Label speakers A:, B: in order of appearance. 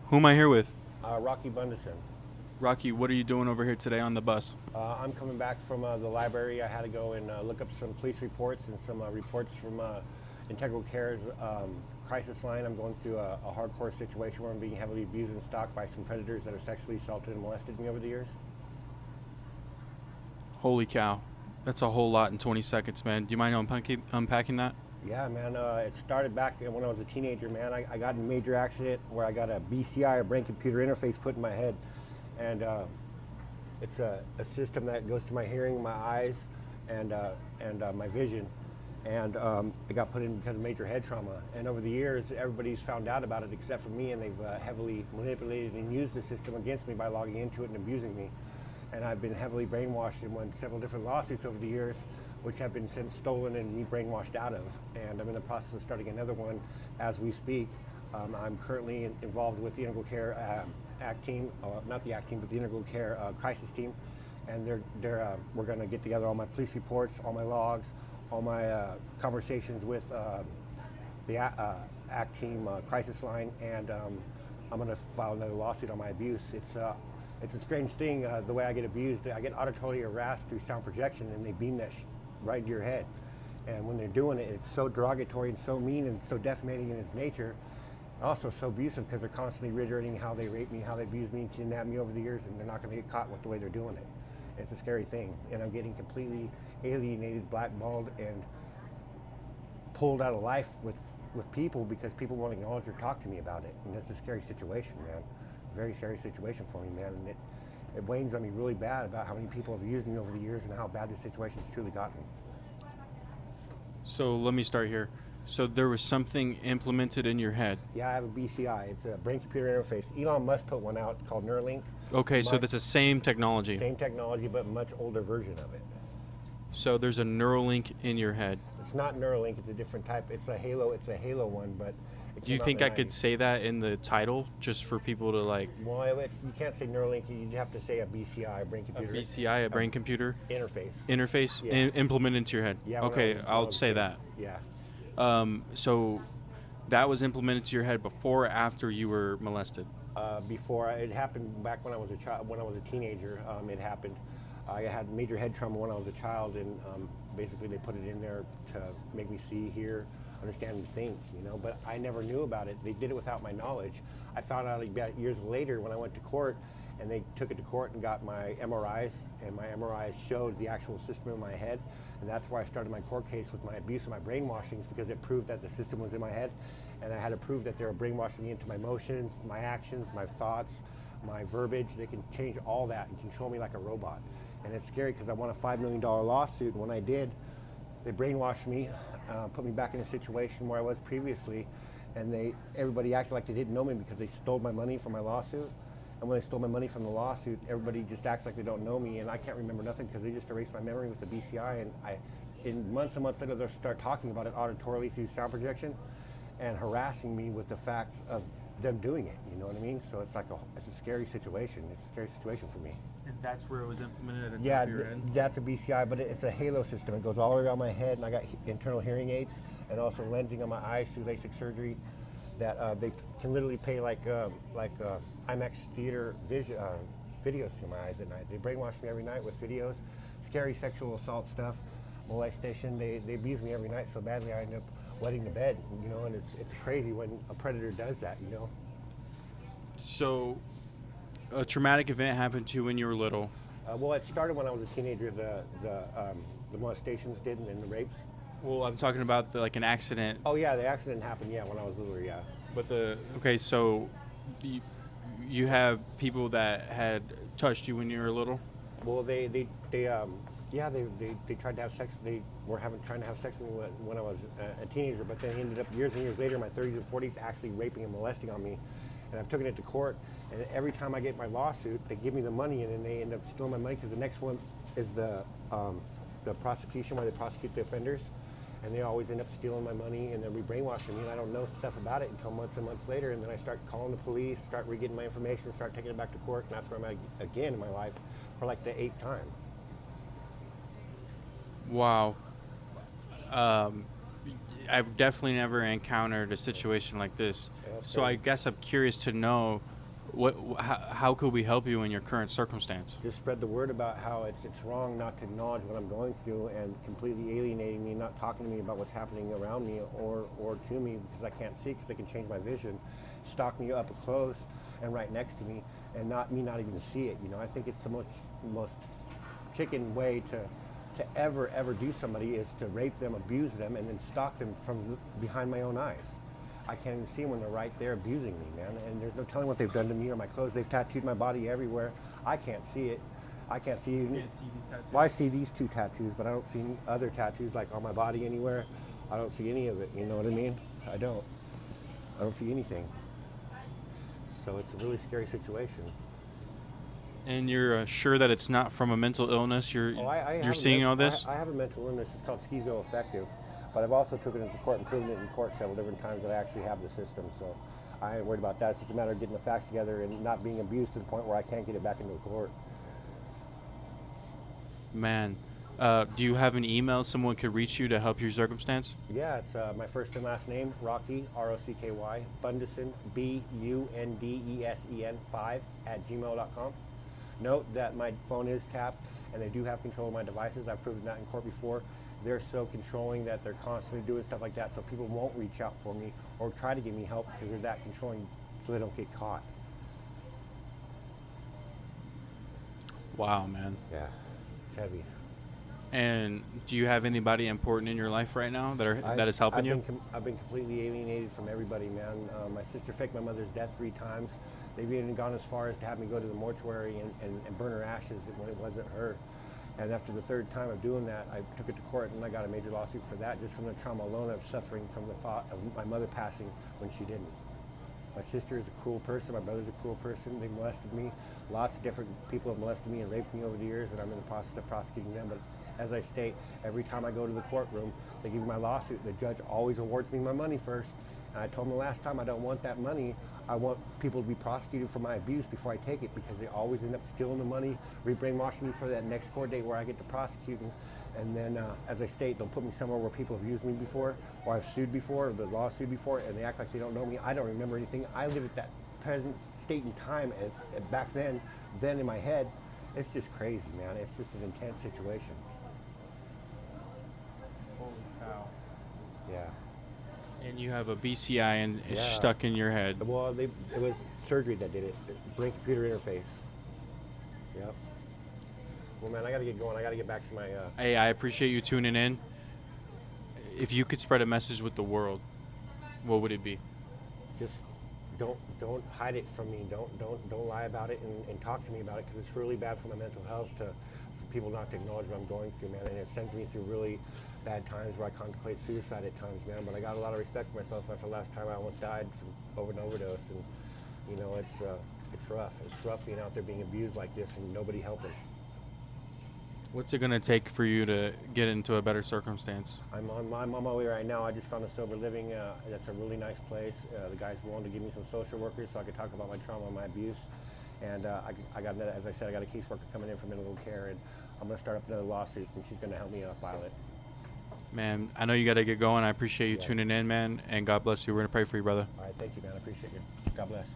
A: Who am I here with?
B: Rocky Bundison.
A: Rocky, what are you doing over here today on the bus?
B: I'm coming back from the library. I had to go and look up some police reports and some reports from Integral Care's crisis line. I'm going through a hardcore situation where I'm being heavily abused and stalked by some predators that have sexually assaulted and molested me over the years.
A: Holy cow. That's a whole lot in 20 seconds, man. Do you mind unpacking that?
B: Yeah, man. It started back when I was a teenager, man. I got in a major accident where I got a BCI, a brain-computer interface, put in my head. And it's a system that goes to my hearing, my eyes, and my vision. And it got put in because of major head trauma. And over the years, everybody's found out about it except for me, and they've heavily manipulated and used the system against me by logging into it and abusing me. And I've been heavily brainwashed and won several different lawsuits over the years, which have been since stolen and me brainwashed out of. And I'm in the process of starting another one as we speak. I'm currently involved with the Integral Care ACT team, not the ACT team, but the Integral Care crisis team. And we're going to get together all my police reports, all my logs, all my conversations with the ACT team crisis line, and I'm going to file another lawsuit on my abuse. It's a strange thing, the way I get abused. I get auditorily harassed through sound projection, and they beam that right into your head. And when they're doing it, it's so derogatory and so mean and so defamating in its nature. Also so abusive because they're constantly reiterating how they raped me, how they abused me and kidnapped me over the years, and they're not going to get caught with the way they're doing it. It's a scary thing, and I'm getting completely alienated, blackballed, and pulled out of life with people because people won't acknowledge or talk to me about it. And it's a scary situation, man. Very scary situation for me, man. And it weighs on me really bad about how many people have used me over the years and how bad this situation's truly gotten.
A: So let me start here. So there was something implemented in your head.
B: Yeah, I have a BCI. It's a brain-computer interface. Elon Musk put one out called Neuralink.
A: Okay, so that's the same technology.
B: Same technology, but much older version of it.
A: So there's a Neuralink in your head.
B: It's not Neuralink. It's a different type. It's a Halo. It's a Halo one, but
A: do you think I could say that in the title just for people to like?
B: Well, you can't say Neuralink. You have to say a BCI, a brain computer.
A: A BCI, a brain computer
B: interface.
A: Interface
B: Yeah.
A: Implemented into your head.
B: Yeah.
A: Okay, I'll say that.
B: Yeah.
A: So that was implemented to your head before or after you were molested?
B: Before it happened back when I was a child, when I was a teenager. It happened. I had major head trauma when I was a child, and basically they put it in there to make me see, hear, understand, and think. But I never knew about it. They did it without my knowledge. I found out about years later when I went to court, and they took it to court and got my MRIs, and my MRIs showed the actual system in my head, and that's why I started my court case with my abuse and my brainwashings, because it proved that the system was in my head, and I had to prove that they were brainwashing me into my emotions, my actions, my thoughts, my verbiage. They can change all that and control me like a robot. And it's scary because I won a $5 million lawsuit, and when I did, they brainwashed me, put me back in a situation where I was previously, and everybody acted like they didn't know me because they stole my money from my lawsuit. And when they stole my money from the lawsuit, everybody just acts like they don't know me, and I can't remember nothing because they just erased my memory with the BCI. And in months and months later, they'll start talking about it auditorily through sound projection and harassing me with the facts of them doing it. You know what I mean? So it's a scary situation. It's a scary situation for me.
A: And that's where it was implemented at the
B: Yeah,
A: top of your head?
B: that's a BCI, but it's a Halo system. It goes all the way around my head, and I got internal hearing aids and also lensing on my eyes through LASIK surgery that they can literally pay like IMAX theater videos to my eyes at night. They brainwash me every night with videos, scary sexual assault stuff, molestation. They abuse me every night so badly I end up wetting the bed, and it's crazy when a predator does that,
A: So a traumatic event happened to you when you were little.
B: Well, it started when I was a teenager, the molestations did and the rapes.
A: Well, I'm talking about an accident.
B: Oh yeah, the accident happened, when I was littler, yeah.
A: But so you have people that had touched you when you were little?
B: Well, they tried to have sex. They were trying to have sex with me when I was a teenager, but then ended up years and years later, in my 30s and 40s, actually raping and molesting on me. And I've taken it to court, and every time I get my lawsuit, they give me the money, and then they end up stealing my money because the next one is the prosecution, where they prosecute the offenders, and they always end up stealing my money and then re-brainwashing me, and I don't know stuff about it until months and months later, and then I start calling the police, start re-getting my information, start taking it back to court, and that's where I'm at again in my life for like the 8th time.
A: Wow. I've definitely never encountered a situation like this.
B: Yeah,
A: So I guess I'm curious to know How could we help you in your current circumstance?
B: Just spread the word about how it's wrong not to acknowledge what I'm going through and completely alienating me, not talking to me about what's happening around me or to me because I can't see because they can change my vision, stalk me up close and right next to me and not even see it. You know, I think it's the most chicken way to ever do somebody is to rape them, abuse them, and then stalk them from behind my own eyes. I can't even see them when they're right there abusing me, man. And there's no telling what they've done to me or my clothes. They've tattooed my body everywhere. I can't see it. I can't see.
A: You can't see these tattoos?
B: Well, I see these 2 tattoos, but I don't see any other tattoos like on my body anywhere. I don't see any of it. You know what I mean? I don't see anything. So it's a really scary situation.
A: And you're sure that it's not from a mental illness? You're seeing all this?
B: I have a mental illness. It's called schizoaffective. But I've also taken it to court and proven it in court several different times that I actually have the system. So I ain't worried about that. It's just a matter of getting the facts together and not being abused to the point where I can't get it back into the court.
A: Man, do you have an email someone could reach you to help your circumstance?
B: Yeah, it's my first and last name, Rocky, R-O-C-K-Y, Bundesen, B-U-N-D-E-S-E-N 5 @gmail.com. Note that my phone is tapped and they do have control of my devices. I've proven that in court before. They're so controlling that they're constantly doing stuff like that so people won't reach out for me or try to give me help because they're that controlling so they don't get caught.
A: Wow, man.
B: Yeah, it's heavy.
A: And do you have anybody important in your life right now that is helping you?
B: I've been completely alienated from everybody, man. My sister faked my mother's death 3 times. They've even gone as far as to have me go to the mortuary and burn her ashes when it wasn't her. And after the 3rd time of doing that, I took it to court and I got a major lawsuit for that just from the trauma alone of suffering from the thought of my mother passing when she didn't. My sister is a cruel person. My brother's a cruel person. They molested me. Lots of different people have molested me and raped me over the years, and I'm in the process of prosecuting them. But as I state, every time I go to the courtroom, they give me my lawsuit. The judge always awards me my money first. And I told him the last time I don't want that money. I want people to be prosecuted for my abuse before I take it because they always end up stealing the money, re-brainwashing me for that next court date where I get to prosecute. And then, as I state, they'll put me somewhere where people have used me before or I've sued before or the lawsuit before and they act like they don't know me. I don't remember anything. I live at that present state and time and back then in my head. It's just crazy, man. It's just an intense situation.
A: Holy cow.
B: Yeah.
A: And you have a BCI and it's
B: Yeah.
A: stuck in your head.
B: Well, it was surgery that did it. Brain computer interface. Yep. Well, man, I got to get going. I got to get back to my.
A: Hey, I appreciate you tuning in. If you could spread a message with the world, what would it be?
B: Just don't hide it from me. Don't lie about it and talk to me about it because it's really bad for my mental health for people not to acknowledge what I'm going through, man. And it sends me through really bad times where I contemplate suicide at times, man. But I got a lot of respect for myself after the last time I almost died from an overdose. And you know, it's rough. It's rough being out there being abused like this and nobody helping.
A: What's it going to take for you to get into a better circumstance?
B: I'm on my way right now. I just found a sober living. That's a really nice place. The guy's willing to give me some social workers so I can talk about my trauma and my abuse. And I got another, as I said, I got a caseworker coming in from mental care, and I'm going to start up another lawsuit, and she's going to help me file it.
A: Man, I know you got to get going. I appreciate you tuning in, man, and God bless you. We're going to pray for you, brother.
B: All right, thank you, man. I appreciate you. God bless.